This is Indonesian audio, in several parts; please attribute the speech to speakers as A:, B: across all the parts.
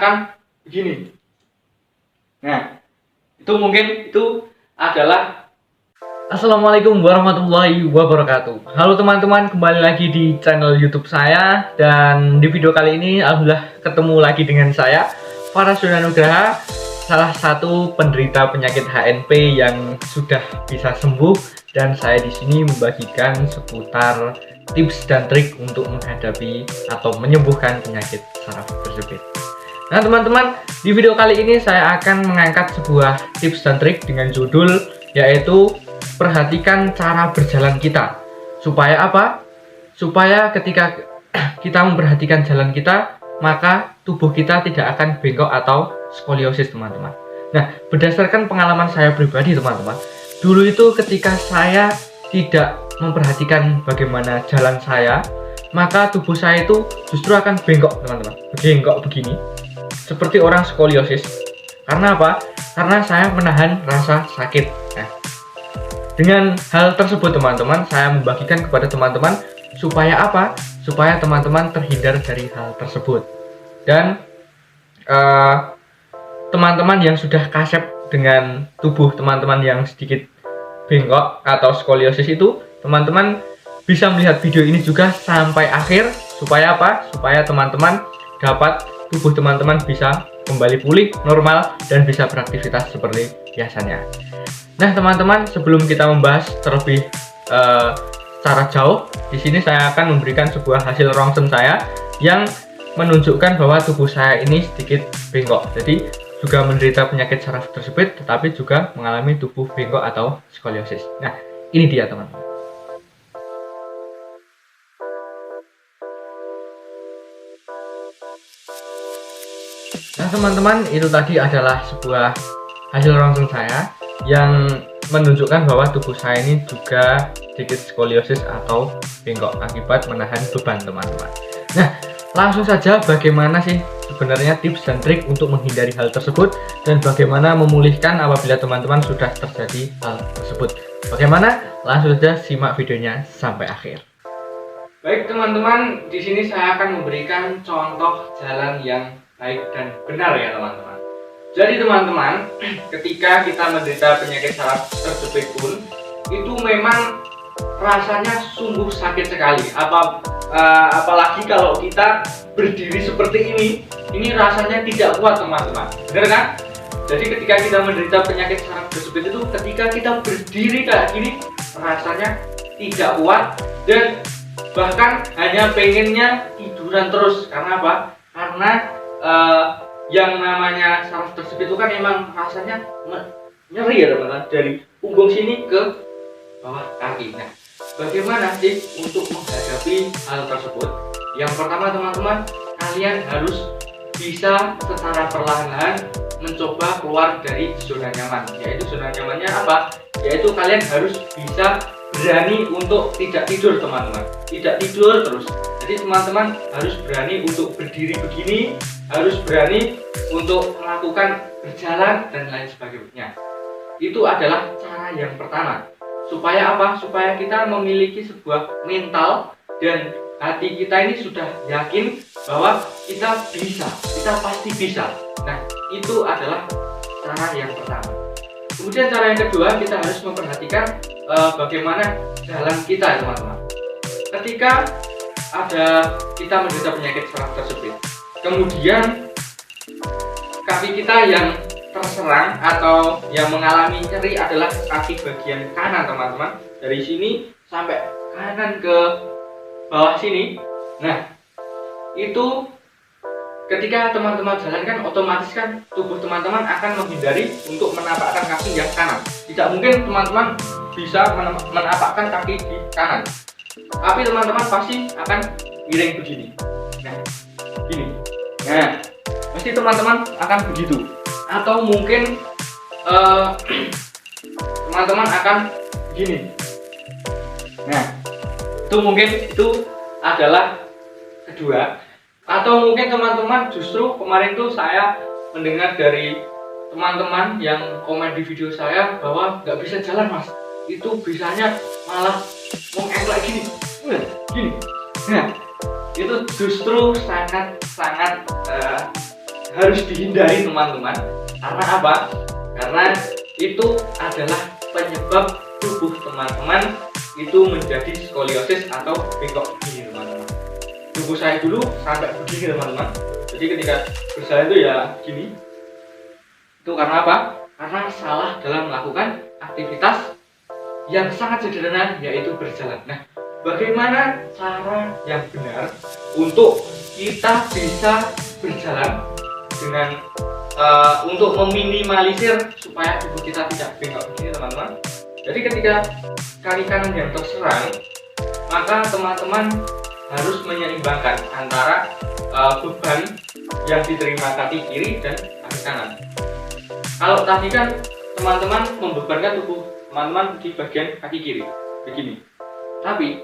A: akan begini. Nah, itu adalah. Assalamualaikum warahmatullahi wabarakatuh. Halo teman-teman, kembali lagi di channel YouTube saya. Dan di video kali ini alhamdulillah ketemu lagi dengan saya, Faras Nugraha, salah satu penderita penyakit HNP yang sudah bisa sembuh. Dan saya di sini membagikan seputar tips dan trik untuk menghadapi atau menyembuhkan penyakit saraf tersebut. Nah teman-teman, di video kali ini saya akan mengangkat sebuah tips dan trik dengan judul yaitu perhatikan cara berjalan kita. Supaya apa? Supaya ketika kita memperhatikan jalan kita, maka tubuh kita tidak akan bengkok atau skoliosis, teman-teman. Nah, berdasarkan pengalaman saya pribadi, teman-teman, dulu itu ketika saya tidak memperhatikan bagaimana jalan saya, maka tubuh saya itu justru akan bengkok, teman-teman. Bengkok begini, seperti orang skoliosis. Karena apa? Karena saya menahan rasa sakit. Nah, dengan hal tersebut, teman-teman, saya membagikan kepada teman-teman supaya apa? Supaya teman-teman terhindar dari hal tersebut. Dan teman-teman yang sudah kasep dengan tubuh teman-teman yang sedikit bengkok atau skoliosis itu, teman-teman bisa melihat video ini juga sampai akhir. Supaya apa? Supaya teman-teman dapat tubuh teman-teman bisa kembali pulih normal dan bisa beraktivitas seperti biasanya. Nah teman-teman, sebelum kita membahas terlebih secara jauh, di sini saya akan memberikan sebuah hasil rongsen saya yang menunjukkan bahwa tubuh saya ini sedikit bengkok. Jadi juga menderita penyakit saraf tersebut, tetapi juga mengalami tubuh bengkok atau skoliosis. Nah ini dia teman-teman. Nah teman-teman, itu tadi adalah sebuah hasil rongsen saya yang menunjukkan bahwa tubuh saya ini juga sedikit skoliosis atau bengkok akibat menahan beban, teman-teman. Nah, langsung saja, bagaimana sih sebenarnya tips dan trik untuk menghindari hal tersebut dan bagaimana memulihkan apabila teman-teman sudah terjadi hal tersebut. Bagaimana? Langsung saja simak videonya sampai akhir. Baik teman-teman, di sini saya akan memberikan contoh jalan yang baik dan benar ya teman-teman. Jadi teman-teman, ketika kita menderita penyakit saraf tersebut pun, itu memang rasanya sungguh sakit sekali. Apalagi kalau kita berdiri seperti ini rasanya tidak kuat teman-teman. Benar kan? Jadi ketika kita menderita penyakit saraf tersebut itu, ketika kita berdiri kayak gini, rasanya tidak kuat dan bahkan hanya pengennya tiduran terus. Karena apa? Karena yang namanya saraf tersebut itu kan emang rasanya nyeri ya teman-teman, dari punggung sini ke bawah kaki. Nah, bagaimana sih untuk menghadapi hal tersebut? Yang pertama teman-teman, kalian harus bisa secara perlahan-lahan mencoba keluar dari zona nyaman. Yaitu zona nyamannya apa? Yaitu kalian harus bisa berani untuk tidak tidur teman-teman. Tidak tidur terus. Jadi teman-teman harus berani untuk berdiri begini, harus berani untuk melakukan berjalan dan lain sebagainya. Itu adalah cara yang pertama. Supaya apa? Supaya kita memiliki sebuah mental dan hati kita ini sudah yakin bahwa kita bisa, kita pasti bisa. Nah, itu adalah cara yang pertama. Kemudian cara yang kedua, kita harus memperhatikan bagaimana jalan kita teman-teman. Ketika kita menderita penyakit saraf tersebut, kemudian kaki kita yang terserang atau yang mengalami nyeri adalah kaki bagian kanan teman-teman, dari sini sampai kanan ke bawah sini. Nah, itu ketika teman-teman jalan kan otomatis kan tubuh teman-teman akan menghindari untuk menapakkan kaki yang kanan. Tidak mungkin teman-teman bisa menapakkan kaki di kanan, tapi teman-teman pasti akan miring begini. Nah, gini. Nah, pasti teman-teman akan begitu. Atau mungkin teman-teman akan begini. Nah, itu adalah kedua. Atau mungkin teman-teman justru kemarin tuh saya mendengar dari teman-teman yang komen di video saya bahwa nggak bisa jalan mas, itu bisanya malah mengengklek gini. Nah, itu justru sangat harus dihindari teman-teman. Karena apa? Karena itu adalah penyebab tubuh teman-teman itu menjadi skoliosis atau bengkok begini teman-teman. Tubuh saya dulu sampai begini teman-teman. Jadi ketika berjalan itu ya gini. Itu karena apa? Karena salah dalam melakukan aktivitas yang sangat sederhana, yaitu berjalan. Nah, bagaimana cara yang benar untuk kita bisa berjalan dengan untuk meminimalisir supaya tubuh kita tidak bengkok begini teman-teman. Jadi ketika kaki kanan yang terserang, maka teman-teman harus menyeimbangkan antara beban yang diterima kaki kiri dan kaki kanan. Kalau tadi kan teman-teman membebankan tubuh teman-teman di bagian kaki kiri begini, tapi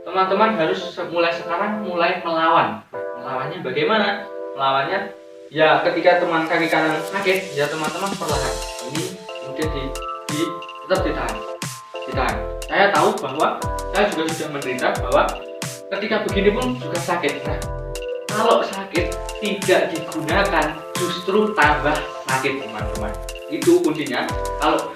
A: teman-teman harus mulai sekarang mulai melawan. Melawannya bagaimana? Melawannya ya ketika teman kaki kanan sakit, ya teman-teman perlahan ini kemudian tetap ditahan. Saya tahu bahwa saya juga sudah menderita bahwa ketika begini pun juga sakit. Nah, kalau sakit tidak digunakan justru tambah sakit teman-teman. Itu kuncinya. Kalau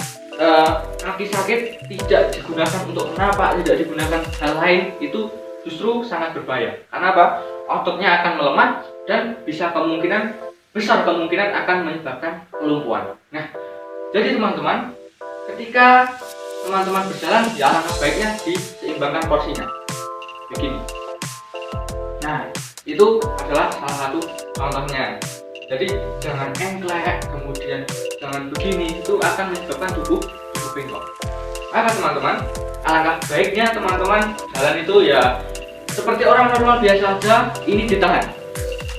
A: kaki sakit tidak digunakan untuk menapak, tidak digunakan hal lain, itu justru sangat berbahaya. Karena apa? Ototnya akan melemah dan besar kemungkinan akan menyebabkan kelumpuhan. Nah, jadi teman-teman, ketika teman-teman berjalan, ya alangkah baiknya diseimbangkan porsinya begini. Nah, itu adalah salah satu contohnya. Jadi jangan engklek, kemudian jangan begini, itu akan menyebabkan tubuh bengkok. Maka teman-teman, alangkah baiknya teman-teman jalan itu ya seperti orang normal biasa saja, ini ditahan.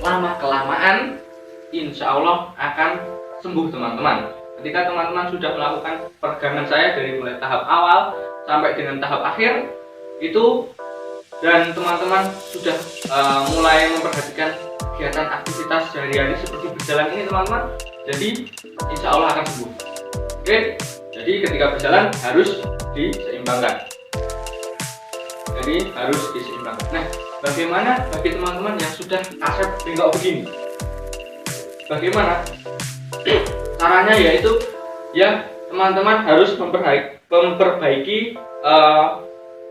A: Lama kelamaan insya Allah akan sembuh teman-teman. Ketika teman-teman sudah melakukan peregangan saya dari mulai tahap awal sampai dengan tahap akhir itu, dan teman-teman sudah mulai memperhatikan kegiatan aktivitas sehari-hari seperti berjalan ini teman-teman, jadi insya Allah akan sembuh. Oke, jadi ketika berjalan harus diseimbangkan. Nah, bagaimana bagi teman-teman yang sudah asep bengkok begini? Bagaimana caranya? Yaitu ya teman-teman harus memperbaiki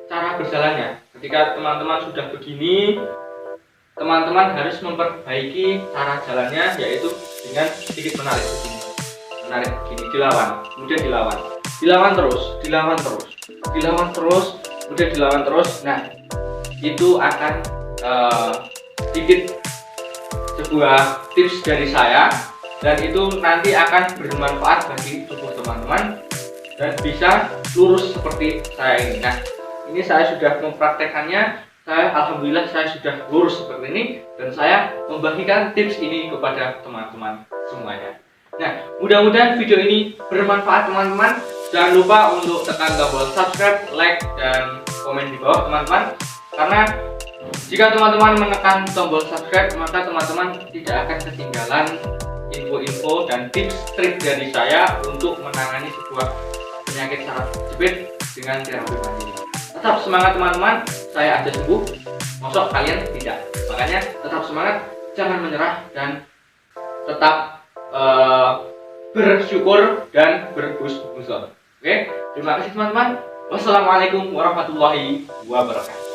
A: cara berjalannya. Ketika teman-teman sudah begini, teman-teman harus memperbaiki cara jalannya, yaitu dengan sedikit menarik begini, dilawan, kemudian dilawan terus. Nah, itu akan sedikit sebuah tips dari saya, dan itu nanti akan bermanfaat bagi tubuh teman-teman dan bisa lurus seperti saya ini. Nah, ini saya sudah mempraktekannya. Alhamdulillah saya sudah lurus seperti ini, dan saya membagikan tips ini kepada teman-teman semuanya. Nah, mudah-mudahan video ini bermanfaat teman-teman. Jangan lupa untuk tekan tombol subscribe, like, dan komen di bawah teman-teman. Karena jika teman-teman menekan tombol subscribe, maka teman-teman tidak akan ketinggalan info-info dan tips-trik dari saya untuk menangani sebuah penyakit saraf jepit dengan terapi mandiri. Tetap semangat teman-teman, saya ada sembuh, mosok kalian tidak. Makanya tetap semangat, jangan menyerah, dan tetap bersyukur dan berhusnuzon. Oke, terima kasih teman-teman. Wassalamualaikum warahmatullahi wabarakatuh.